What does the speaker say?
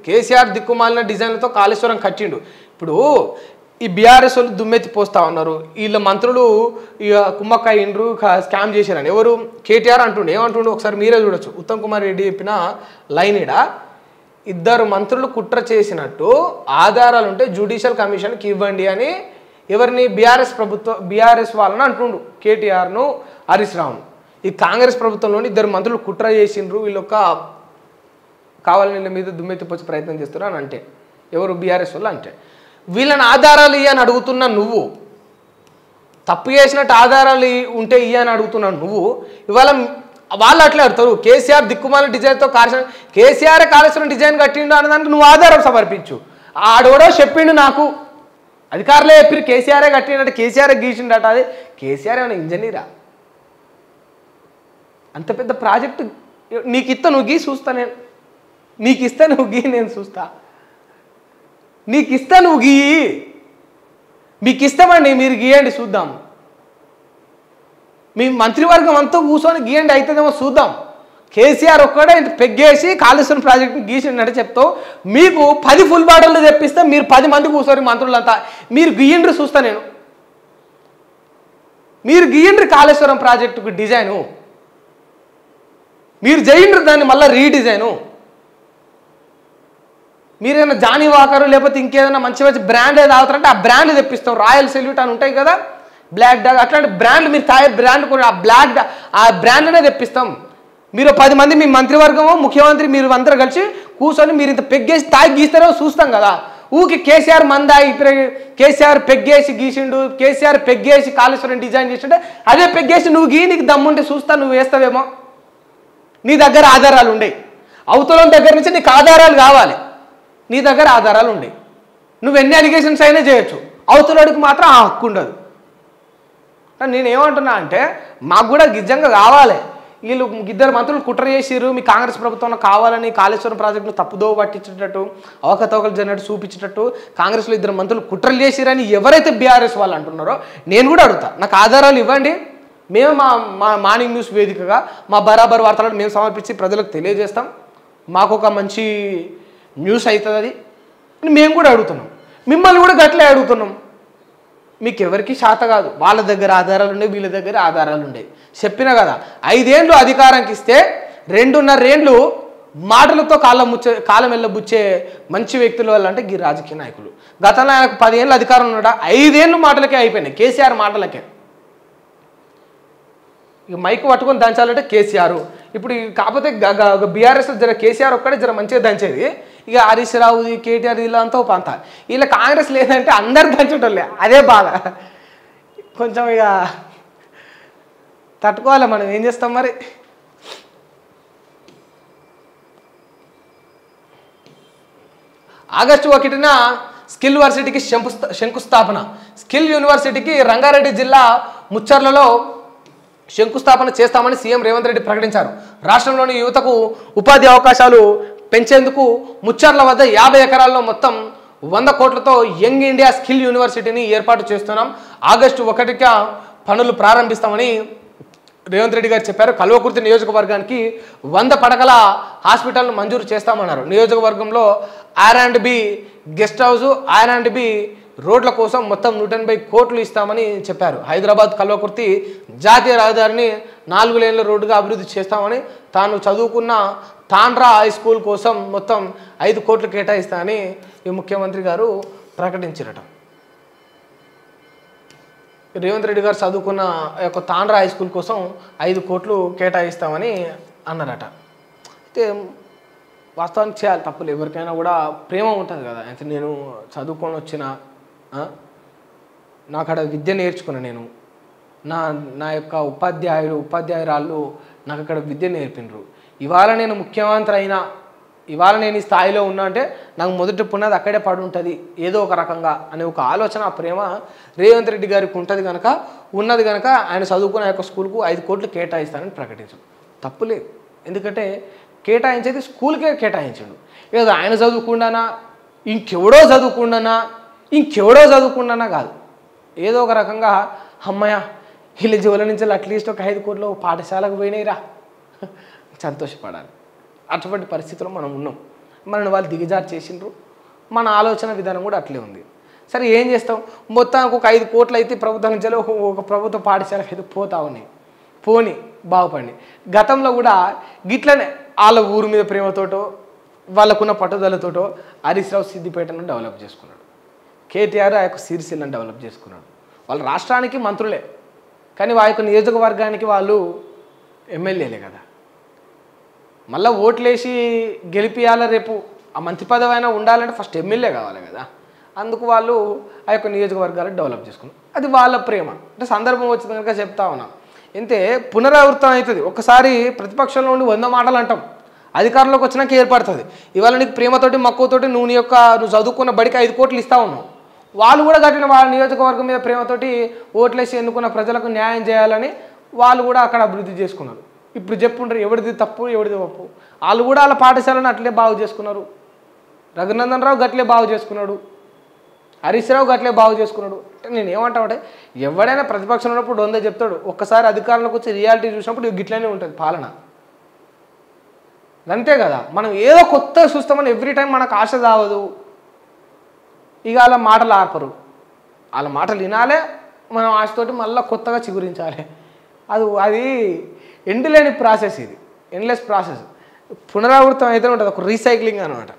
కేసీఆర్ దిక్కుమాలిన డిజైన్లతో కాళేశ్వరం కట్టిండు. ఇప్పుడు ఈ బీఆర్ఎస్ వాళ్ళు దుమ్మెత్తి పోస్తా ఉన్నారు, వీళ్ళ మంత్రులు ఇక కుమ్మక్కాయ ఇండ్రు స్కామ్ చేశారని ఎవరు కేటీఆర్ అంటుండే. ఏమంటుండే ఒకసారి మీరే చూడొచ్చు. ఉత్తమ్ కుమార్ రెడ్డి చెప్పిన లైన్ ఇడ, ఇద్దరు మంత్రులు కుట్ర చేసినట్టు ఆధారాలు ఉంటే జ్యుడిషియల్ కమిషన్కి ఇవ్వండి అని ఎవరిని బీఆర్ఎస్ వాళ్ళని అంటుండు, కేటీఆర్ను హరీష్ రావును. ఈ కాంగ్రెస్ ప్రభుత్వంలోని ఇద్దరు మంత్రులు కుట్ర చేసిండ్రు, వీళ్ళొక్క కావాలని మీద దుమ్మెత్తిపోచే ప్రయత్నం చేస్తున్నారు అని అంటే ఎవరు బీఆర్ఎస్ వాళ్ళు అంటే, వీళ్ళని ఆధారాలు ఇయ్యని అడుగుతున్నా నువ్వు, తప్పు చేసినట్టు ఆధారాలు ఉంటే ఇయ్యని అడుగుతున్నావు నువ్వు. ఇవాళ వాళ్ళు అట్లా అడుగుతారు, కేసీఆర్ దిక్కుమాల డిజైన్తో కేసీఆర్ కాళేశ్వరం డిజైన్ కట్టిండు అన్నదానికి నువ్వు ఆధారం సమర్పించు. ఆడోడో చెప్పిండు నాకు, అధికారులే చెప్పి కేసీఆరే కట్టిండట, కేసీఆర్ గీసిండట. అదే కేసీఆర్ ఏమైనా ఇంజనీరా? అంత పెద్ద ప్రాజెక్టు నీకు ఇస్తా, నువ్వు గీ చూస్తా, నేను నీకు ఇస్తా, నువ్వు గీ నేను చూస్తా, నీకు ఇస్తా నువ్వు గీ, మీకు ఇస్తామండి మీరు గీయండి చూద్దాం, మీ మంత్రివర్గం అంతా కూర్చొని గీయండి అవుతుందేమో చూద్దాం. కేసీఆర్ ఒక్కడే పెగ్గేసి కాళేశ్వరం ప్రాజెక్టుని గీసిండే చెప్తావు, మీకు 10 ఫుల్ బాటిల్ తెప్పిస్తే మీరు 10 మంది కూర్చొని మంత్రులంతా మీరు గీయండ్రి చూస్తా నేను, మీరు గీయండ్రి కాళేశ్వరం ప్రాజెక్టుకు డిజైను, మీరు చేయండి దాన్ని మళ్ళీ రీడిజైను. మీరేమైనా జానీ వాకరు లేకపోతే ఇంకేదైనా మంచి మంచి బ్రాండ్ ఏదో అవుతారంటే ఆ బ్రాండ్ తెప్పిస్తాం, రాయల్ సెల్యూట్ అని ఉంటాయి కదా, బ్లాక్ డాగ్ అట్లాంటి బ్రాండ్ మీరు బ్రాండ్ కూడా ఆ బ్రాండ్నే తెప్పిస్తాం. మీరు 10 మంది మీ మంత్రివర్గము ముఖ్యమంత్రి మీరు అందరూ కలిసి కూర్చొని మీరు ఇంత పెగ్గేసి తాగి గీస్తారో చూస్తాం కదా. ఊకి కేసీఆర్ మందాయి కేసీఆర్ పెగ్గేసి గీసిండు, కేసీఆర్ పెగ్గేసి కాళేశ్వరం డిజైన్ చేసిండే అదే పెగ్గేసి నువ్వు గీ, నీకు దమ్ముంటే చూస్తా నువ్వు వేస్తావేమో. నీ దగ్గర ఆధారాలు ఉండే, అవతల దగ్గర నుంచి నీకు ఆధారాలు కావాలి, నీ దగ్గర ఆధారాలు ఉండే, నువ్వు ఎన్ని అలిగేషన్స్ అయినా చేయొచ్చు, అవతలడికి మాత్రం ఆ హక్కు ఉండదు. నేనేమంటున్నా అంటే మాకు కూడా నిజంగా కావాలి, వీళ్ళు ఇద్దరు మంత్రులు కుట్ర చేసిరు మీ కాంగ్రెస్ ప్రభుత్వంలో కావాలని కాళేశ్వరం ప్రాజెక్టును తప్పుదో పట్టించేటట్టు అవకతవకలు జరిగినట్టు చూపించేటట్టు కాంగ్రెస్లో ఇద్దరు మంత్రులు కుట్రలు చేసిరని ఎవరైతే బీఆర్ఎస్ వాళ్ళు అంటున్నారో నేను కూడా అడుగుతా, నాకు ఆధారాలు ఇవ్వండి. మేము మా మార్నింగ్ న్యూస్ వేదికగా మా బరాబర్ వార్తలను మేము సమర్పించి ప్రజలకు తెలియజేస్తాం, మాకు ఒక మంచి న్యూస్ అవుతుంది అది అని మేము కూడా అడుగుతున్నాం. మిమ్మల్ని కూడా గట్లే అడుగుతున్నాం. మీకు ఎవరికి శాత కాదు, వాళ్ళ దగ్గర ఆధారాలు ఉండే, వీళ్ళ దగ్గర ఆధారాలు ఉండే. చెప్పినా కదా 5 ఏళ్ళు అధికారానికి ఇస్తే 2.5 ఏళ్ళు మాటలతో కాలం వెళ్ళబుచ్చే మంచి వ్యక్తుల వల్ల అంటే ఈ రాజకీయ నాయకులు. గతంలో ఆయనకు 10 ఏళ్ళు అధికారం ఉన్నాడా, 5 ఏళ్ళు మాటలకే అయిపోయినాయి, కేసీఆర్ మాటలకే. ఇక మైకు పట్టుకొని దంచాలంటే కేసీఆర్. ఇప్పుడు కాకపోతే బీఆర్ఎస్ జర కేసీఆర్ ఒక్కడే జర మంచిగా దంచేది, ఇక హరీష్ రావుది కేటీఆర్ ఇలా అంతా పంత. ఇలా కాంగ్రెస్ లేదంటే అందరు దంచటోళ్ళే, అదే బాధ. కొంచెం ఇక తట్టుకోవాలి, మనం ఏం చేస్తాం మరి. ఆగస్టు 1న స్కిల్ యూనివర్సిటీకి శంకుస్థాపన. స్కిల్ యూనివర్సిటీకి రంగారెడ్డి జిల్లా ముచ్చర్లలో శంకుస్థాపన చేస్తామని సీఎం రేవంత్ రెడ్డి ప్రకటించారు. రాష్ట్రంలోని యువతకు ఉపాధి అవకాశాలు పెంచేందుకు ముచ్చర్ల వద్ద 50 ఎకరాల్లో మొత్తం 100 కోట్లతో యంగ్ ఇండియా స్కిల్ యూనివర్సిటీని ఏర్పాటు చేస్తున్నాం. ఆగస్టు 1న పనులు ప్రారంభిస్తామని రేవంత్ రెడ్డి గారు చెప్పారు. కల్వకుర్తి నియోజకవర్గానికి 100 పడకల హాస్పిటల్ను మంజూరు చేస్తామన్నారు. నియోజకవర్గంలో R&B గెస్ట్ హౌస్, R&B రోడ్ల కోసం మొత్తం 180 కోట్లు ఇస్తామని చెప్పారు. హైదరాబాద్ కల్వకుర్తి జాతీయ రహదారిని 4 లేన్ల రోడ్డుగా అభివృద్ధి చేస్తామని, తాను చదువుకున్న తాండ్రా హై స్కూల్ కోసం మొత్తం 5 కోట్లు కేటాయిస్తామని ఈ ముఖ్యమంత్రి గారు ప్రకటించారట. రేవంత్ రెడ్డి గారు చదువుకున్న యొక్క తాండ్రా హై స్కూల్ కోసం 5 కోట్లు కేటాయిస్తామని అన్నారట. అయితే వాస్తవానికి చేయాలి, తప్పులు. ఎవరికైనా కూడా ప్రేమ ఉంటుంది కదా. అయితే నేను చదువుకొని వచ్చిన, నా అక్కడ విద్య నేర్చుకున్నా, నేను నా యొక్క ఉపాధ్యాయురాళ్ళు నాకు అక్కడ విద్య నేర్పినరు. ఇవాళ నేను ముఖ్యమంత్రి అయినా, ఇవాళ నేను ఈ స్థాయిలో ఉన్నా అంటే నాకు మొదటి పున్నది అక్కడే పడి ఉంటుంది ఏదో ఒక రకంగా అనే ఒక ఆలోచన, ఆ ప్రేమ రేవంత్ రెడ్డి గారికి ఉంటుంది కనుక, ఉన్నది కనుక ఆయన చదువుకున్న యొక్క స్కూల్కు 5 కోట్లు కేటాయిస్తానని ప్రకటించాడు. తప్పులేదు, ఎందుకంటే కేటాయించేది స్కూల్కే కేటాయించాడు. ఏదో ఆయన చదువుకుండానా, ఇంకెవడో చదువుకుండానా కాదు, ఏదో ఒక రకంగా అమ్మయ్య వీళ్ళ జీవుల నుంచి అట్లీస్ట్ ఒక 5 కోట్లు పాఠశాలకు పోయినాయిరా సంతోషపడాలి. అటువంటి పరిస్థితుల్లో మనం ఉన్నాం. మనల్ని వాళ్ళు దిగజారు చేసిండ్రు, మన ఆలోచన విధానం కూడా అట్లే ఉంది. సరే ఏం చేస్తాం, మొత్తానికి ఒక 5 కోట్లు అయితే ప్రభుత్వం నుంచి ఒక ప్రభుత్వ పాఠశాలకు అయితే పోతా ఉన్నాయి, పోని బాగుపడి. గతంలో కూడా గిట్లనే వాళ్ళ ఊరి మీద ప్రేమతోటో వాళ్ళకున్న పట్టుదలతోటో హరీష్ రావు సిద్దిపేటను డెవలప్ చేసుకున్నాడు, కేటీఆర్ ఆ యొక్క సిరిసిల్లను డెవలప్ చేసుకున్నాడు. వాళ్ళ రాష్ట్రానికి మంత్రులే కానీ ఆ యొక్క నియోజకవర్గానికి వాళ్ళు ఎమ్మెల్యేలే కదా. మళ్ళీ ఓట్లేసి గెలిపియాల రేపు ఆ మంత్రి పదవి అయినా ఉండాలంటే ఫస్ట్ ఎమ్మెల్యే కావాలి కదా. అందుకు వాళ్ళు ఆ యొక్క నియోజకవర్గాలను డెవలప్ చేసుకున్నారు. అది వాళ్ళ ప్రేమ. అంటే సందర్భం వచ్చింది కనుక చెప్తా ఉన్నాం. ఇంతే పునరావృతం అవుతుంది. ఒకసారి ప్రతిపక్షంలో ఉండి 100 మాటలు అంటాం, అధికారంలోకి వచ్చినాక ఏర్పడుతుంది. ఇవాళ నీకు ప్రేమతోటి మక్కువతోటి నువ్వు చదువుకున్న బడికి 5 కోట్లు ఇస్తా ఉన్నావు, వాళ్ళు కూడా కట్టిన వాళ్ళ నియోజకవర్గం మీద ప్రేమతోటి ఓట్లేసి ఎన్నుకున్న ప్రజలకు న్యాయం చేయాలని వాళ్ళు కూడా అక్కడ అభివృద్ధి చేసుకున్నారు. ఇప్పుడు చెప్పుంటారు ఎవరిది తప్పు ఎవరిది ఒప్పు. వాళ్ళు కూడా వాళ్ళ పాఠశాలను అట్లే బాగు చేసుకున్నారు. రఘునందన్ రావు గట్లే బాగు చేసుకున్నాడు, హరీష్ రావు గట్లే బాగు చేసుకున్నాడు. అంటే నేను ఏమంటామంటే ఎవడైనా ప్రతిపక్షం ఉన్నప్పుడు 100 చెప్తాడు, ఒక్కసారి అధికారంలోకి వచ్చి రియాలిటీ చూసినప్పుడు గిట్లనే ఉంటుంది పాలన. అంతే కదా, మనం ఏదో కొత్త చూస్తామని ఎవ్రీ టైం మనకు ఆశ రావదు. ఇక వాళ్ళ మాటలు ఆర్పరు, వాళ్ళ మాటలు వినాలే, మనం ఆశతోటి మళ్ళీ కొత్తగా చిగురించాలి. అది ఎండ్ లేని ప్రాసెస్, ఇది ఎండ్లెస్ ప్రాసెస్. పునరావృతం అయితే ఉంటుంది, ఒక రీసైక్లింగ్ అనమాట.